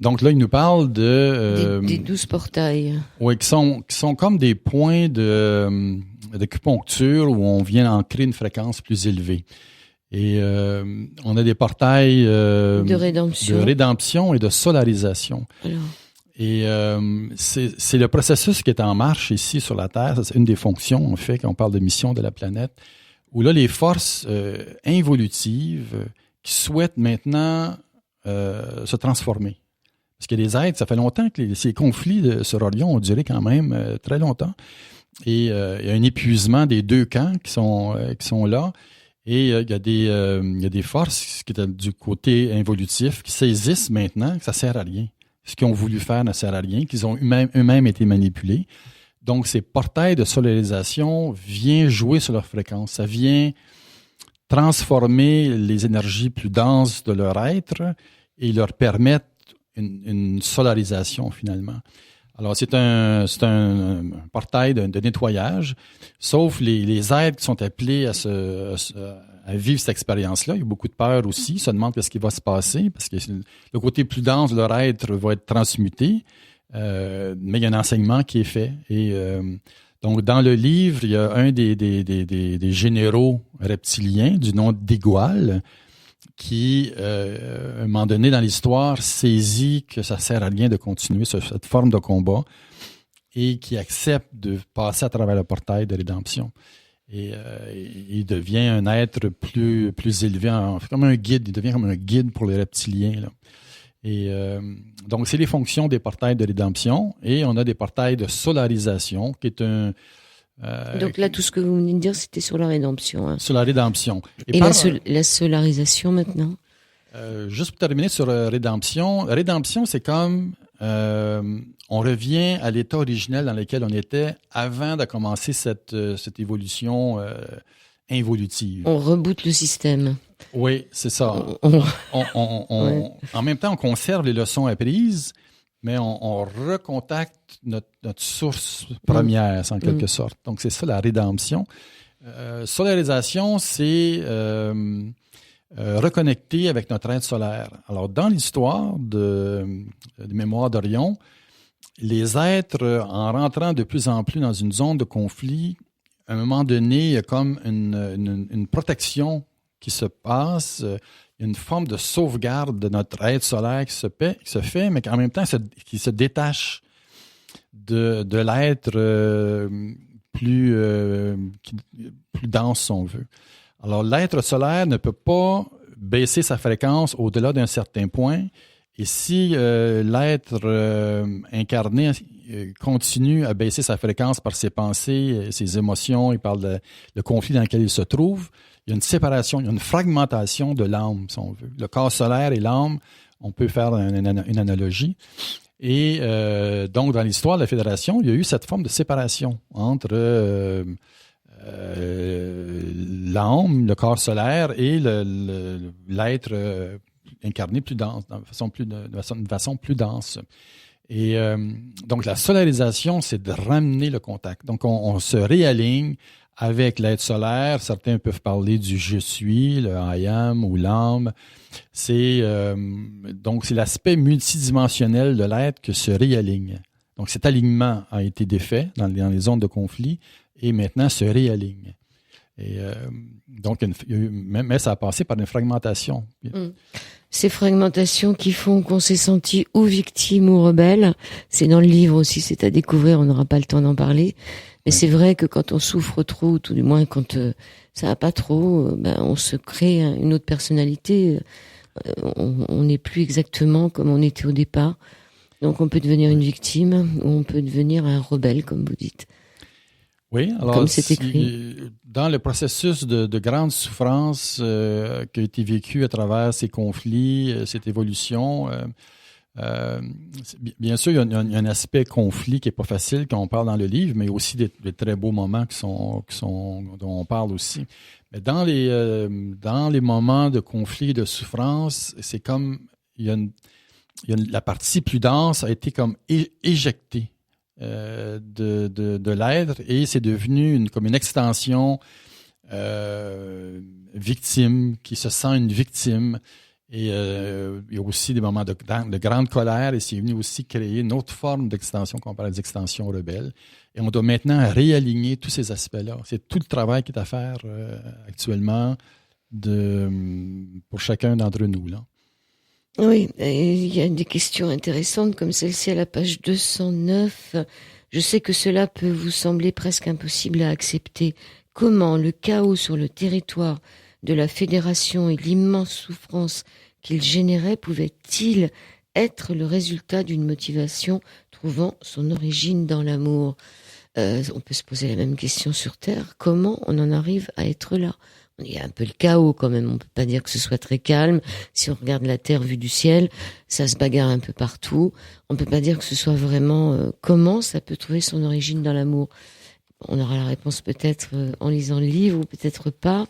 Donc là, il nous parle des 12 portails. Oui, qui sont comme des points d'acupuncture où on vient ancrer une fréquence plus élevée. Et on a des portails de rédemption et de solarisation. Alors. Et c'est le processus qui est en marche ici sur la Terre. C'est une des fonctions, en fait, quand on parle de mission de la planète, où là, les forces involutives qui souhaitent maintenant se transformer. Parce qu'il y a des êtres, ça fait longtemps que ces conflits sur Orion ont duré quand même très longtemps. Et il y a un épuisement des deux camps qui sont là. Et il y a des forces qui sont du côté involutif qui saisissent maintenant que ça sert à rien. Ce qu'ils ont voulu faire ne sert à rien, qu'ils ont eux-mêmes été manipulés. Donc, ces portails de solarisation viennent jouer sur leur fréquence. Ça vient transformer les énergies plus denses de leur être et leur permettre une solarisation, finalement. Alors, c'est un portail de nettoyage, sauf les êtres qui sont appelés à vivre cette expérience-là. Il y a beaucoup de peur aussi. Ils se demandent ce qui va se passer parce que le côté plus dense de leur être va être transmuté, mais il y a un enseignement qui est fait. Et donc, dans le livre, il y a un des généraux reptiliens du nom d'Igual qui, à un moment donné dans l'histoire, saisit que ça sert à rien de continuer cette forme de combat et qui accepte de passer à travers le portail de rédemption. Et il devient un être plus élevé, comme un guide. Il devient comme un guide pour les reptiliens, là. Et donc, c'est les fonctions des portails de rédemption. Et on a des portails de solarisation, qui est un... donc là, tout ce que vous venez de dire, c'était sur la rédemption. Hein. Sur la rédemption. Et la solarisation, maintenant? Juste pour terminer sur rédemption. Rédemption, c'est comme... on revient à l'état originel dans lequel on était avant de commencer cette évolution involutive. On reboot le système. Oui, c'est ça. En même temps, on conserve les leçons apprises, mais on recontacte notre source première, en quelque sorte. Donc, c'est ça la rédemption. Solarisation, c'est reconnecter avec notre être solaire. Alors, dans l'histoire de Mémoire d'Orion, les êtres, en rentrant de plus en plus dans une zone de conflit, à un moment donné, il y a comme une protection qui se passe, une forme de sauvegarde de notre être solaire qui se fait, mais en même temps qui se détache de l'être plus dense, si on veut. Alors, l'être solaire ne peut pas baisser sa fréquence au-delà d'un certain point. Et si l'être incarné continue à baisser sa fréquence par ses pensées, ses émotions et par le conflit dans lequel il se trouve, il y a une séparation, il y a une fragmentation de l'âme, si on veut. Le corps solaire et l'âme, on peut faire une analogie. Et donc, dans l'histoire de la Fédération, il y a eu cette forme de séparation entre l'âme, le corps solaire et l'être incarné plus dense, de façon plus dense. Et donc, la solarisation, c'est de ramener le contact. Donc, on se réaligne avec l'être solaire. Certains peuvent parler du « je suis », le « I am » ou l'âme. Donc, c'est l'aspect multidimensionnel de l'être que se réaligne. Donc, cet alignement a été défait dans les zones de conflit et maintenant se réaligne. Et donc, mais ça a passé par une fragmentation. Ces fragmentations qui font qu'on s'est senti ou victime ou rebelle, c'est dans le livre aussi, c'est à découvrir, on n'aura pas le temps d'en parler. Mais c'est vrai que quand on souffre trop, ou tout du moins quand ça va pas trop, on se crée une autre personnalité. On n'est plus exactement comme on était au départ. Donc on peut devenir une victime ou on peut devenir un rebelle, comme vous dites. Oui, alors comme c'est écrit. Dans le processus de grande souffrance qui a été vécu à travers ces conflits, cette évolution, bien sûr, il y a un aspect conflit qui est pas facile quand on parle dans le livre, mais aussi des très beaux moments dont on parle aussi. Mais dans les moments de conflit et de souffrance, c'est comme la partie plus dense a été comme éjectée de l'être et c'est devenu comme une extension victime qui se sent une victime. Et il y a aussi des moments de grande colère et c'est venu aussi créer une autre forme d'extension qu'on parle d'extension rebelle. Et on doit maintenant réaligner tous ces aspects-là. C'est tout le travail qui est à faire actuellement pour chacun d'entre nous, là. Oui, et il y a des questions intéressantes comme celle-ci à la page 209. Je sais que cela peut vous sembler presque impossible à accepter. Comment le chaos sur le territoire de la Fédération et l'immense souffrance qu'il générait pouvait-il être le résultat d'une motivation trouvant son origine dans l'amour ? On peut se poser la même question sur Terre. Comment on en arrive à être là ? Il y a un peu le chaos quand même, on peut pas dire que ce soit très calme. Si on regarde la Terre vue du ciel, ça se bagarre un peu partout. On peut pas dire que ce soit vraiment comment ça peut trouver son origine dans l'amour. On aura la réponse peut-être en lisant le livre ou peut-être pas.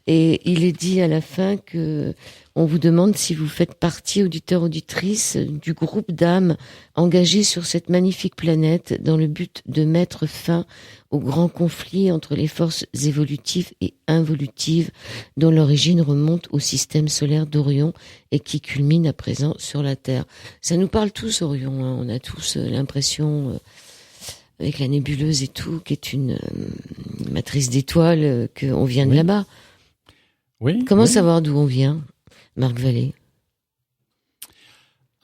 Et il est dit à la fin que on vous demande si vous faites partie, auditeurs, auditrices, du groupe d'âmes engagées sur cette magnifique planète dans le but de mettre fin au grand conflit entre les forces évolutives et involutives dont l'origine remonte au système solaire d'Orion et qui culmine à présent sur la Terre. Ça nous parle tous, Orion, hein. On a tous l'impression, avec la nébuleuse et tout, qui est une matrice d'étoiles, qu'on vient de là-bas. Oui. Comment savoir d'où on vient, Marc Vallée?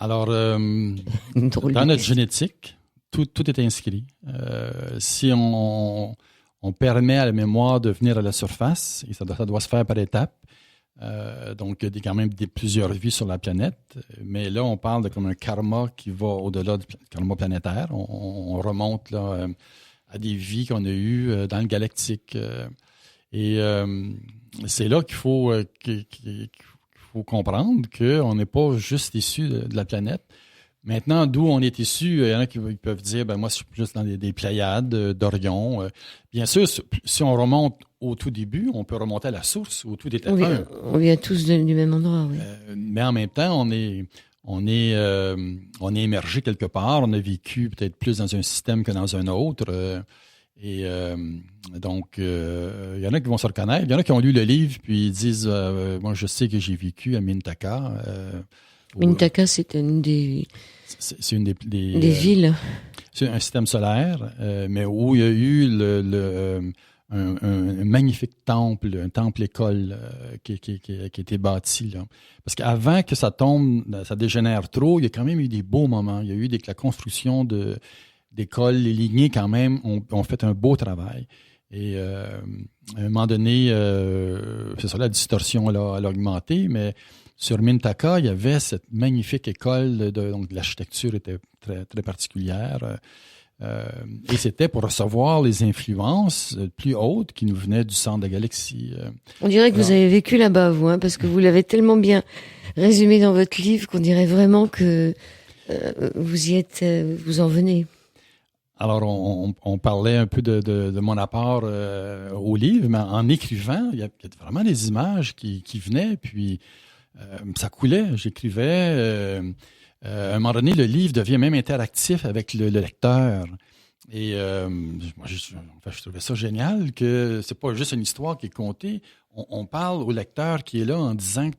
Alors, dans notre génétique, tout est inscrit. Si on permet à la mémoire de venir à la surface, et ça doit se faire par étapes, donc il y a quand même plusieurs vies sur la planète, mais là, on parle de comme un karma qui va au-delà du karma planétaire. On remonte là, à des vies qu'on a eues dans le galactique. Et c'est là qu'il faut comprendre qu'on n'est pas juste issu de la planète. Maintenant, d'où on est issu, il y en a qui peuvent dire, moi, je suis juste dans des Pléiades, d'Orion. Bien sûr, si on remonte au tout début, on peut remonter à la source, où tout était un. On vient tous du même endroit, oui. Mais en même temps, on est émergé quelque part. On a vécu peut-être plus dans un système que dans un autre. Donc, il y en a qui vont se reconnaître. Il y en a qui ont lu le livre puis ils disent moi, je sais que j'ai vécu à Mintaka. Mintaka, c'est une des villes. C'est un système solaire, mais où il y a eu un magnifique temple, un temple-école qui a été bâti, là. Parce qu'avant que ça tombe, ça dégénère trop, il y a quand même eu des beaux moments. Il y a eu la construction d'écoles, les lignées quand même ont fait un beau travail. Et à un moment donné, c'est ça, la distorsion elle a augmenté, mais sur Mintaka, il y avait cette magnifique école, donc l'architecture était très, très particulière. Et c'était pour recevoir les influences plus hautes qui nous venaient du centre de la galaxie. On dirait que vous avez vécu là-bas, vous, hein, parce que vous l'avez tellement bien résumé dans votre livre qu'on dirait vraiment que vous y êtes, vous en venez. Alors, on parlait un peu de mon apport au livre, mais en écrivant, il y a vraiment des images qui venaient, puis ça coulait. J'écrivais. À un moment donné, le livre devient même interactif avec le lecteur. Et moi, je trouvais ça génial que c'est pas juste une histoire qui est contée. On parle au lecteur qui est là en disant que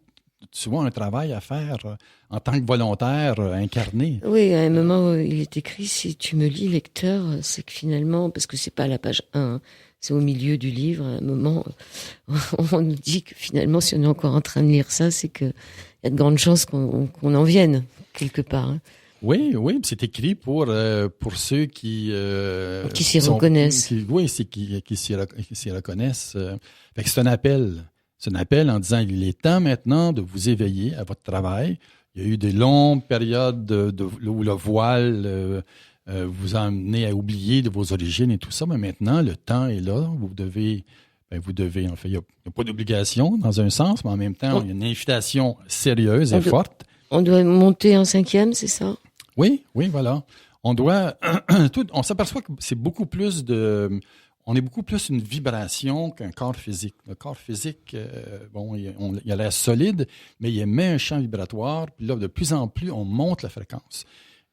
tu vois un travail à faire en tant que volontaire incarné. Oui, à un moment, il est écrit, si tu me lis, lecteur, c'est que finalement, parce que c'est pas à la page 1, hein, c'est au milieu du livre, à un moment, on nous dit que finalement, si on est encore en train de lire ça, c'est qu'il y a de grandes chances qu'on en vienne, quelque part. Hein. Oui, c'est écrit pour ceux qui s'y reconnaissent. Qui s'y reconnaissent. Fait que c'est un appel. C'est un appel en disant il est temps maintenant de vous éveiller à votre travail. Il y a eu des longues périodes où le voile vous a amené à oublier de vos origines et tout ça, mais maintenant le temps est là. Vous devez, en fait, il n'y a pas d'obligation dans un sens, mais en même temps, il y a une invitation sérieuse et forte. On doit monter en 5e, c'est ça? Oui, voilà. On doit, on s'aperçoit que c'est beaucoup plus on est beaucoup plus une vibration qu'un corps physique. Le corps physique, il a l'air solide, mais il émet un champ vibratoire. Puis là, de plus en plus, on monte la fréquence.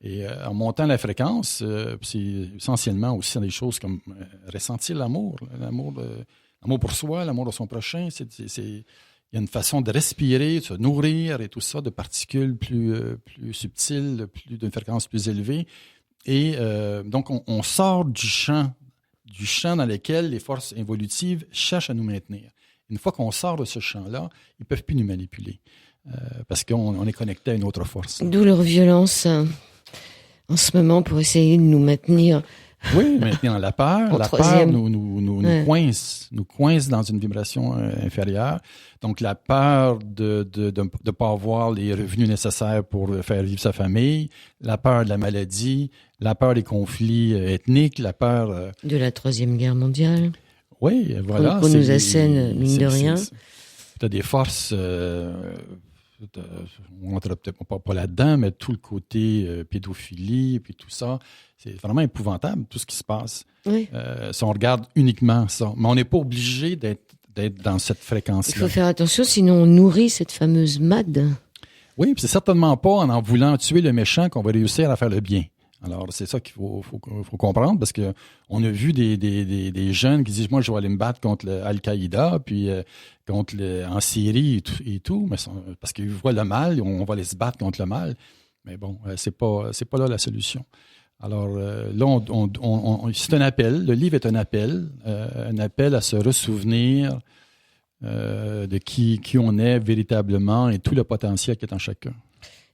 Et en montant la fréquence, c'est essentiellement aussi des choses comme ressentir l'amour. L'amour pour soi, l'amour de son prochain. Il y a une façon de respirer, de se nourrir et tout ça, de particules plus subtiles, d'une fréquence plus élevée. Et donc, on sort du champ dans lequel les forces évolutives cherchent à nous maintenir. Une fois qu'on sort de ce champ-là, ils ne peuvent plus nous manipuler parce qu'on est connecté à une autre force. D'où leur violence en ce moment pour essayer de nous maintenir. Oui, maintenir la peur. La peur nous coince dans une vibration inférieure. Donc, la peur de ne pas avoir les revenus nécessaires pour faire vivre sa famille, la peur de la maladie, la peur des conflits ethniques, la peur... de la Troisième Guerre mondiale. Oui, voilà. Qu'on nous assène, mine de rien. Tu as des forces... on n'entrera peut-être pas là-dedans, mais tout le côté pédophilie, puis tout ça, c'est vraiment épouvantable, tout ce qui se passe. Oui. Si on regarde uniquement ça. Mais on n'est pas obligé d'être dans cette fréquence-là. Il faut faire attention, sinon on nourrit cette fameuse MAD. Oui, puis c'est certainement pas en voulant tuer le méchant qu'on va réussir à faire le bien. Alors, c'est ça qu'il faut comprendre, parce que on a vu des jeunes qui disent « Moi, je vais aller me battre contre Al-Qaïda, puis en Syrie et tout, mais parce qu'ils voient le mal, on va aller se battre contre le mal. » Mais bon, c'est pas là la solution. Alors, là, c'est un appel. Le livre est un appel à se ressouvenir de qui on est véritablement et tout le potentiel qui est en chacun.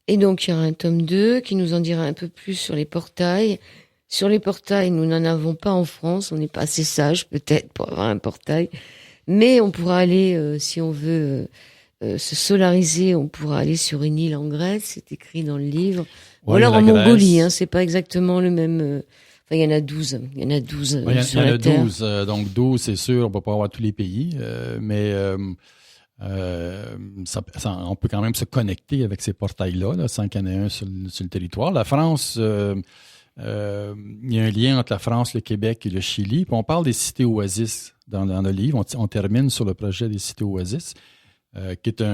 Et donc, il y aura un tome 2 qui nous en dira un peu plus sur les portails. Sur les portails, nous n'en avons pas en France. On n'est pas assez sage, peut-être, pour avoir un portail. Mais on pourra aller, si on veut se solariser, on pourra aller sur une île en Grèce. C'est écrit dans le livre. Ou alors en Mongolie, hein, c'est pas exactement le même... Enfin, il y en a 12. Il y en a 12 sur la Terre. 12. Donc, 12, c'est sûr, on ne peut pas avoir tous les pays. Mais... on peut quand même se connecter avec ces portails-là, sans qu'il y en ait un sur le territoire. La France, il y a un lien entre la France, le Québec et le Chili. Puis on parle des cités oasis dans le livre. On termine sur le projet des cités oasis, qui est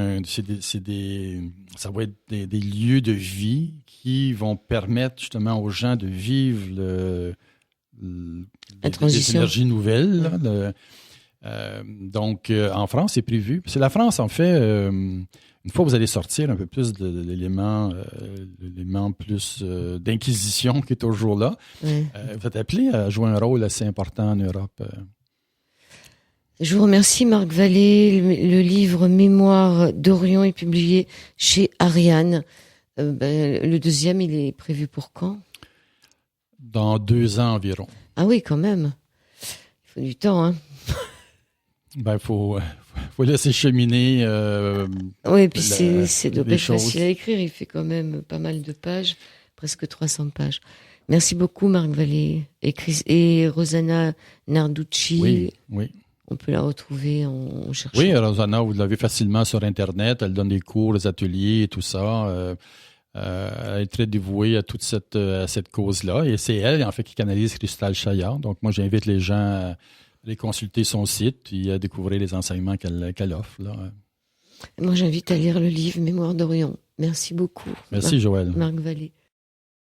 ça va être des lieux de vie qui vont permettre justement aux gens de vivre des énergies nouvelles. Là, donc, en France, c'est prévu. C'est la France, en fait, une fois que vous allez sortir un peu plus de l'élément plus d'inquisition qui est toujours là, vous êtes appelé à jouer un rôle assez important en Europe. Je vous remercie, Marc Vallée. Le livre Mémoire d'Orion est publié chez Ariane. Le deuxième, il est prévu pour quand? Dans 2 ans environ. Ah oui, quand même. Il faut du temps, hein. Faut laisser cheminer. Oui, puis c'est doit être facile à écrire. Il fait quand même pas mal de pages, presque 300 pages. Merci beaucoup, Marc Vallée. Et Rosanna Narducci. Oui. On peut la retrouver en cherchant. Oui, Rosanna, vous l'avez facilement sur Internet. Elle donne des cours, des ateliers et tout ça. Elle est très dévouée à toute cette cause-là. Et c'est elle, en fait, qui canalise Cristal Chayard. Donc, moi, j'invite les gens à aller consulter son site et à découvrir les enseignements qu'elle offre, là. Moi, j'invite à lire le livre Mémoire d'Orion. Merci beaucoup. Merci, Joël. Marc Vallée.